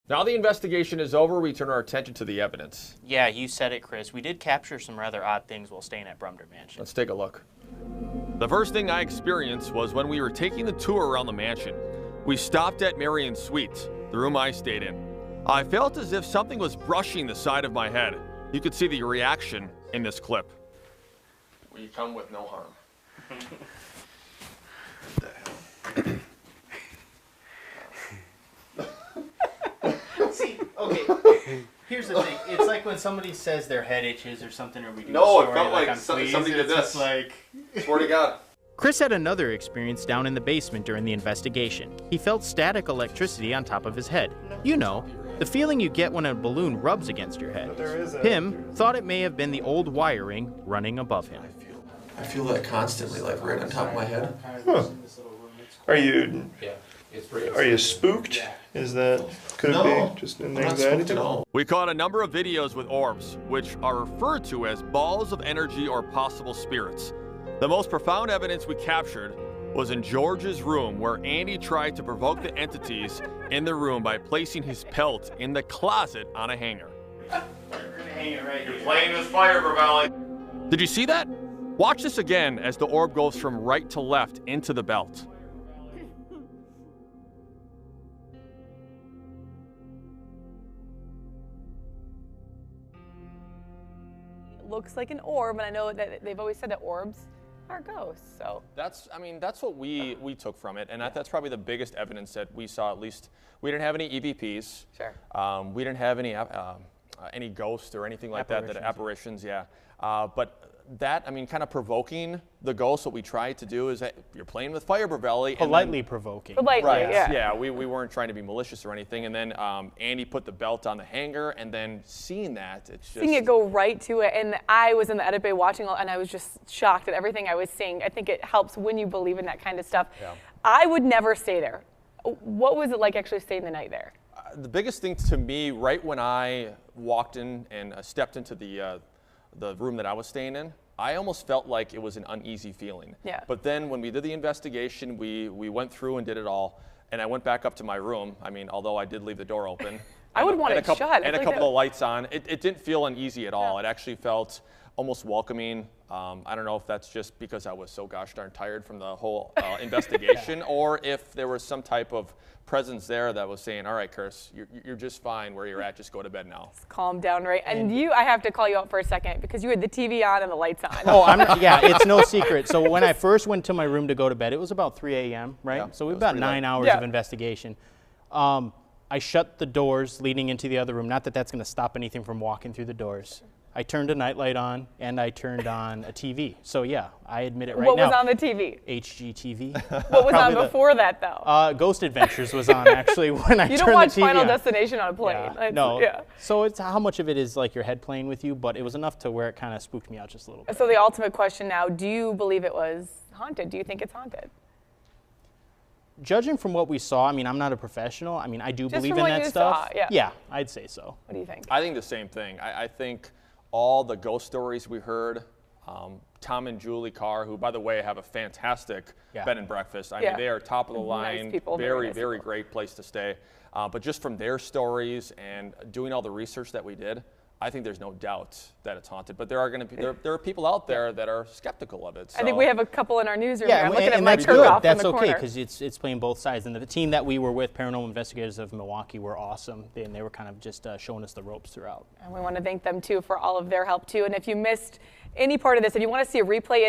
Now the investigation is over, we turn our attention to the evidence. Yeah, you said it, Chris. We did capture some rather odd things while staying at Brumder Mansion. Let's take a look. The first thing I experienced was when we were taking the tour around the mansion. We stopped at Marion's suite, the room I stayed in. I felt as if something was brushing the side of my head. You could see the reaction in this clip. We come with no harm. See, okay, here's the thing. It's like when somebody says their head itches or something, or we do a story, it felt like somebody did this. Like... Swear to God. Chris had another experience down in the basement during the investigation. He felt static electricity on top of his head. You know, the feeling you get when a balloon rubs against your head. Him thought it may have been the old wiring running above him. I feel that constantly, like right on top of my head. Huh. Are you spooked? Is that, could it be just an anxiety? We caught a number of videos with orbs, which are referred to as balls of energy or possible spirits. The most profound evidence we captured was in George's room, where Andy tried to provoke the entities in the room by placing his pelt in the closet on a hanger. You're playing with fire, Brovelli. Did you see that? Watch this again as the orb goes from right to left into the belt. Looks like an orb, and I know that they've always said that orbs are ghosts. So that's what we took from it, and that's probably the biggest evidence that we saw. At least we didn't have any EVPs. Sure. We didn't have any ghosts or anything like that. Apparitions, yeah. But that, I mean, kind of provoking the ghosts. What we tried to do is that you're playing with fire, Brovelli. Politely provoking. Politely, right, yeah. Yeah, we weren't trying to be malicious or anything. And then Andy put the belt on the hanger, and then seeing that, it's just... Seeing it go right to it, and I was in the edit bay watching, and I was just shocked at everything I was seeing. I think it helps when you believe in that kind of stuff. Yeah. I would never stay there. What was it like actually staying the night there? The biggest thing to me, right when I walked in and stepped into the room that I was staying in, I almost felt like it was an uneasy feeling. Yeah. But then when we did the investigation, we went through and did it all, and I went back up to my room. I mean, although I did leave the door open. I would want it shut. And a couple of lights on. It didn't feel uneasy at all. It actually felt almost welcoming. I don't know if that's just because I was so gosh darn tired from the whole investigation, or if there was some type of presence there that was saying, all right, Chris, you're just fine where you're at, just go to bed now. Just calm down, right? And I have to call you out for a second because you had the TV on and the lights on. Oh, yeah, it's no secret. So when I first went to my room to go to bed, it was about 3 a.m., right? Yeah, so we've about 9 hours of investigation. I shut the doors leading into the other room. Not that that's going to stop anything from walking through the doors. I turned a nightlight on, and I turned on a TV. So yeah, I admit it right now. What was on the TV? HGTV. What was on before that, though? Ghost Adventures was on, actually, when I turned the TV on. You don't watch Final Destination on a plane. Yeah. No. Yeah. So it's how much of it is like your head playing with you, but it was enough to where it kind of spooked me out just a little bit. So the ultimate question now, do you believe it was haunted? Do you think it's haunted? Judging from what we saw, I mean, I'm not a professional. I mean, I do believe in that stuff. Yeah, I'd say so. What do you think? I think the same thing. I think all the ghost stories we heard, Tom and Julie Carr, who, by the way, have a fantastic bed and breakfast. I mean, they are top of the line, nice people, very, nice very people. great place to stay. But just from their stories and doing all the research that we did, I think there's no doubt that it's haunted. But there are going to be there are people out there that are skeptical of it. So. I think we have a couple in our newsroom. Yeah, I'm looking at that's Mike good. Kirchhoff That's in the okay corner. because it's playing both sides. And the team that we were with, Paranormal Investigators of Milwaukee, were awesome. They were kind of just showing us the ropes throughout. And we want to thank them too for all of their help too. And if you missed any part of this, if you want to see a replay,